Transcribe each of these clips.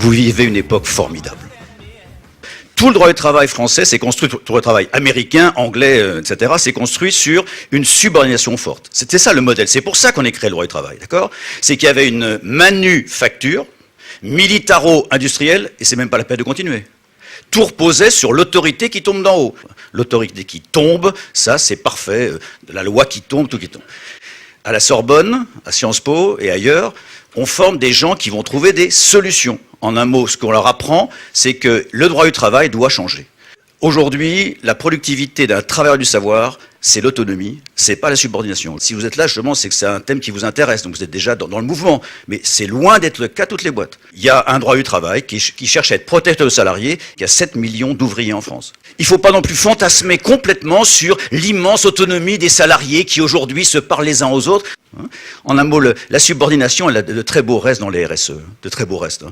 Vous vivez une époque formidable. Tout le droit du travail français s'est construit, tout le droit du travail américain, anglais, etc., s'est construit sur une subordination forte. C'était ça le modèle. C'est pour ça qu'on a créé le droit du travail, d'accord? C'est qu'il y avait une manufacture militaro-industrielle, et c'est même pas la peine de continuer. Tout reposait sur l'autorité qui tombe d'en haut. L'autorité qui tombe, ça c'est parfait, la loi qui tombe, tout qui tombe. À la Sorbonne, à Sciences Po et ailleurs, on forme des gens qui vont trouver des solutions. En un mot, ce qu'on leur apprend, c'est que le droit du travail doit changer. Aujourd'hui, la productivité d'un travailleur du savoir, c'est l'autonomie, c'est pas la subordination. Si vous êtes là, justement, c'est que c'est un thème qui vous intéresse, donc vous êtes déjà dans le mouvement. Mais c'est loin d'être le cas toutes les boîtes. Il y a un droit du travail qui cherche à être protecteur de salariés, qui a 7 millions d'ouvriers en France. Il ne faut pas non plus fantasmer complètement sur l'immense autonomie des salariés qui aujourd'hui se parlent les uns aux autres. En un mot, la subordination, elle a de très beaux restes dans les RSE, de très beaux restes.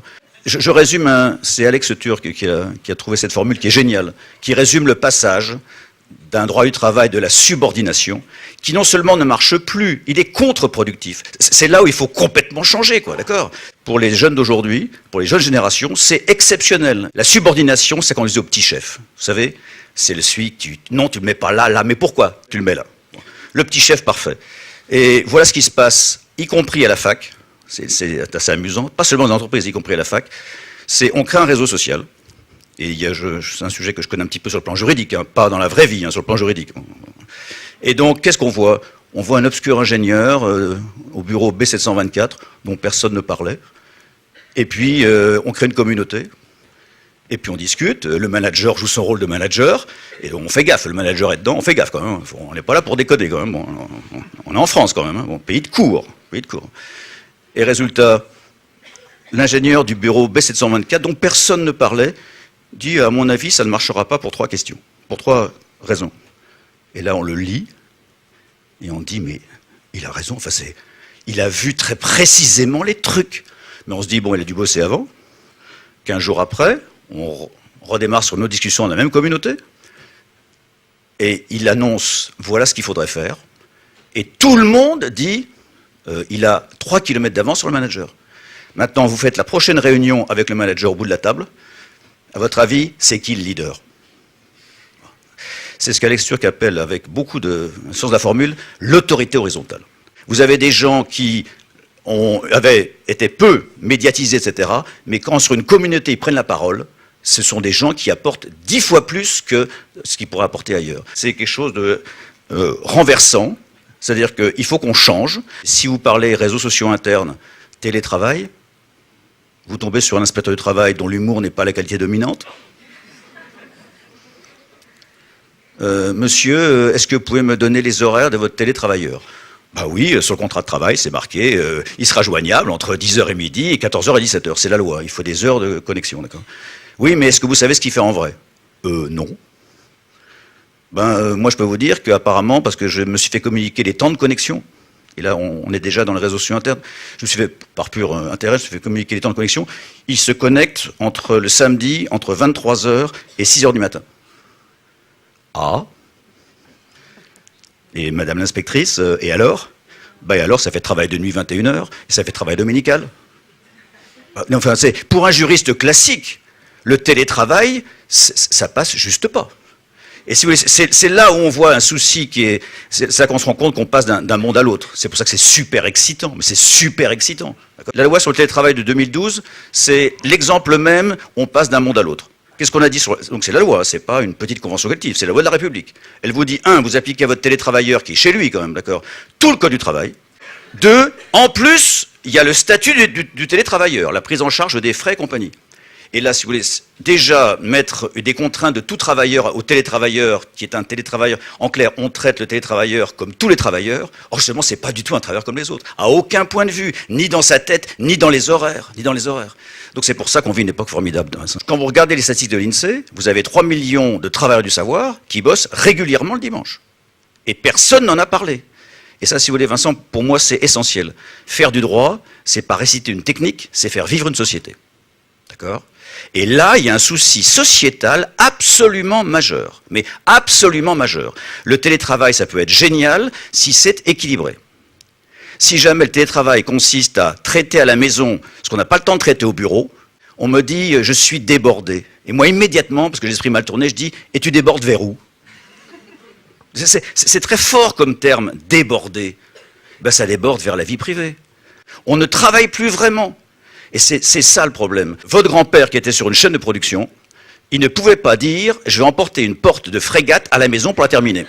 Je résume, c'est Alex Türk qui a trouvé cette formule qui est géniale, qui résume le passage d'un droit du travail de la subordination, qui non seulement ne marche plus, il est contre-productif. C'est là où il faut complètement changer, quoi, d'accord? Pour les jeunes d'aujourd'hui, pour les jeunes générations, c'est exceptionnel. La subordination, c'est quand on disait au petit chef. Vous savez, c'est celui que non, tu le mets pas là, mais pourquoi tu le mets là? Le petit chef parfait. Et voilà ce qui se passe, y compris à la fac. C'est assez amusant, pas seulement dans l'entreprise, y compris à la fac. On crée un réseau social. Et c'est un sujet que je connais un petit peu sur le plan juridique, hein, pas dans la vraie vie, hein, sur le plan juridique. Et donc, qu'est-ce qu'on voit? On voit un obscur ingénieur au bureau B724, dont personne ne parlait. Et puis, on crée une communauté. Et puis, on discute. Le manager joue son rôle de manager. Et donc, on fait gaffe. Le manager est dedans, on fait gaffe quand même. On n'est pas là pour déconner quand même. Bon, on est en France quand même. Hein. Bon, pays de cours. Et résultat, l'ingénieur du bureau B724, dont personne ne parlait, dit, à mon avis, ça ne marchera pas pour 3 questions, pour 3 raisons. Et là, on le lit, et on dit, mais il a raison, enfin, il a vu très précisément les trucs. Mais on se dit, bon, il a dû bosser avant. 15 jours après, on redémarre sur nos discussions dans la même communauté, et il annonce, voilà ce qu'il faudrait faire. Et tout le monde dit, il a 3 kilomètres d'avance sur le manager. Maintenant, vous faites la prochaine réunion avec le manager au bout de la table. À votre avis, c'est qui le leader? C'est ce qu'Alex Türk appelle, avec beaucoup de sens de la formule, l'autorité horizontale. Vous avez des gens qui avaient été peu médiatisés, etc., mais quand sur une communauté ils prennent la parole, ce sont des gens qui apportent 10 fois plus que ce qu'ils pourraient apporter ailleurs. C'est quelque chose de renversant, c'est-à-dire qu'il faut qu'on change. Si vous parlez réseaux sociaux internes, télétravail, vous tombez sur un inspecteur du travail dont l'humour n'est pas la qualité dominante. Monsieur, est-ce que vous pouvez me donner les horaires de votre télétravailleur? Bah oui, sur le contrat de travail, c'est marqué, il sera joignable entre 10h et midi et 14h et 17h. C'est la loi, il faut des heures de connexion, d'accord? Oui, mais est-ce que vous savez ce qu'il fait en vrai? Non. Moi, je peux vous dire qu'apparemment, parce que je me suis fait communiquer les temps de connexion, et là, on est déjà dans les réseaux sociaux internes. Je me suis fait, par pur intérêt, je me suis fait communiquer les temps de connexion. Il se connecte le samedi, entre 23h et 6h du matin. Ah. Et madame l'inspectrice, et alors? Alors, ça fait travail de nuit 21h, et ça fait travail dominical. Enfin, pour un juriste classique, le télétravail, ça passe juste pas. Et si vous voulez, c'est là où on voit un souci c'est là qu'on se rend compte qu'on passe d'un monde à l'autre. C'est pour ça que c'est super excitant, mais c'est super excitant. La loi sur le télétravail de 2012, c'est l'exemple même, on passe d'un monde à l'autre. Qu'est-ce qu'on a dit Donc c'est la loi, c'est pas une petite convention collective, c'est la loi de la République. Elle vous dit, 1, vous appliquez à votre télétravailleur, qui est chez lui quand même, d'accord, tout le code du travail. 2, en plus, il y a le statut du télétravailleur, la prise en charge des frais et compagnie. Et là, si vous voulez, déjà mettre des contraintes de tout travailleur au télétravailleur, qui est un télétravailleur, en clair, on traite le télétravailleur comme tous les travailleurs, or justement, c'est pas du tout un travailleur comme les autres, à aucun point de vue, ni dans sa tête, ni dans les horaires, Donc c'est pour ça qu'on vit une époque formidable. Quand vous regardez les statistiques de l'INSEE, vous avez 3 millions de travailleurs du savoir qui bossent régulièrement le dimanche. Et personne n'en a parlé. Et ça, si vous voulez, Vincent, pour moi, c'est essentiel. Faire du droit, c'est pas réciter une technique, c'est faire vivre une société. D'accord ? Et là, il y a un souci sociétal absolument majeur, mais absolument majeur. Le télétravail, ça peut être génial si c'est équilibré. Si jamais le télétravail consiste à traiter à la maison ce qu'on n'a pas le temps de traiter au bureau, on me dit « je suis débordé ». Et moi, immédiatement, parce que j'ai l'esprit mal tourné, je dis « et tu débordes vers où ?» C'est très fort comme terme, débordé. Ben, ça déborde vers la vie privée. On ne travaille plus vraiment. Et c'est ça le problème. Votre grand-père qui était sur une chaîne de production, il ne pouvait pas dire « je vais emporter une porte de frégate à la maison pour la terminer ».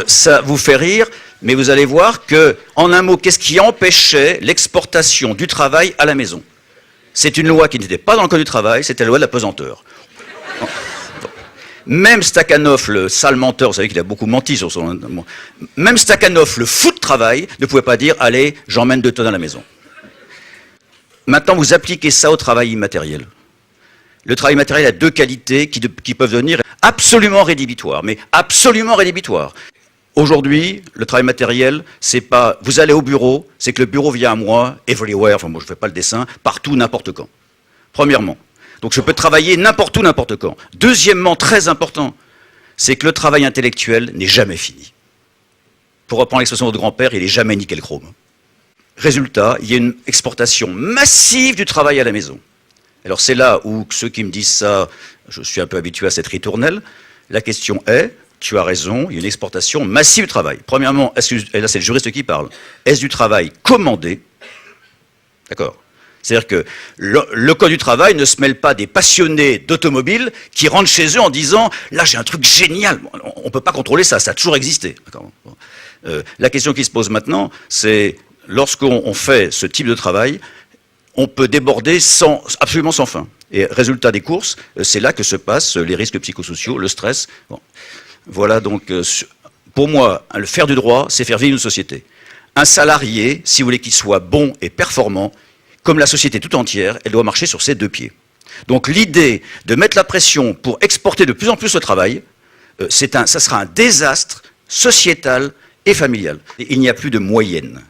Ça vous fait rire, mais vous allez voir que, en un mot, qu'est-ce qui empêchait l'exportation du travail à la maison? C'est une loi qui n'était pas dans le code du travail, c'était la loi de la pesanteur. Même Stakhanov, le sale menteur, vous savez qu'il a beaucoup menti sur son... Même Stakhanov, le fou de travail, ne pouvait pas dire « allez, j'emmène 2 tonnes à la maison ». Maintenant, vous appliquez ça au travail immatériel. Le travail matériel a 2 qualités qui peuvent devenir absolument rédhibitoires, mais absolument rédhibitoires. Aujourd'hui, le travail matériel, c'est pas vous allez au bureau, c'est que le bureau vient à moi, everywhere, enfin moi je fais pas le dessin, partout, n'importe quand. Premièrement. Donc je peux travailler n'importe où, n'importe quand. Deuxièmement, très important, c'est que le travail intellectuel n'est jamais fini. Pour reprendre l'expression de votre grand-père, il n'est jamais nickel chrome. Résultat, il y a une exportation massive du travail à la maison. Alors c'est là où ceux qui me disent ça, je suis un peu habitué à cette ritournelle. La question est, tu as raison, il y a une exportation massive du travail. Premièrement, et là c'est le juriste qui parle, est-ce du travail commandé? D'accord. C'est-à-dire que le code du travail ne se mêle pas des passionnés d'automobile qui rentrent chez eux en disant « là j'ai un truc génial, on ne peut pas contrôler ça, ça a toujours existé ». La question qui se pose maintenant, c'est lorsqu'on fait ce type de travail, on peut déborder absolument sans fin. Et résultat des courses, c'est là que se passent les risques psychosociaux, le stress. Bon. Voilà donc, pour moi, le faire du droit, c'est faire vivre une société. Un salarié, si vous voulez qu'il soit bon et performant, comme la société tout entière, elle doit marcher sur ses 2 pieds. Donc l'idée de mettre la pression pour exporter de plus en plus le travail, ça sera un désastre sociétal et familial. Il n'y a plus de moyenne.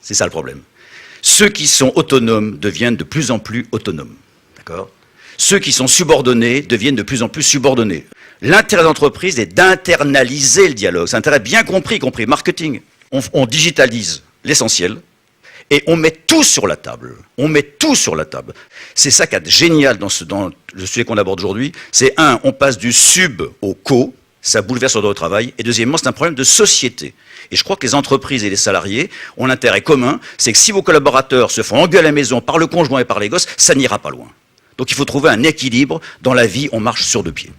C'est ça le problème. Ceux qui sont autonomes deviennent de plus en plus autonomes. D'accord ? Ceux qui sont subordonnés deviennent de plus en plus subordonnés. L'intérêt de l'entreprise est d'internaliser le dialogue. C'est un intérêt bien compris, y compris marketing. On digitalise l'essentiel et on met tout sur la table. On met tout sur la table. C'est ça qui est génial dans le sujet qu'on aborde aujourd'hui. C'est on passe du sub au co. Ça bouleverse le droit au travail. Et deuxièmement, c'est un problème de société. Et je crois que les entreprises et les salariés ont l'intérêt commun, c'est que si vos collaborateurs se font engueuler à la maison par le conjoint et par les gosses, ça n'ira pas loin. Donc il faut trouver un équilibre. Dans la vie, on marche sur 2 pieds.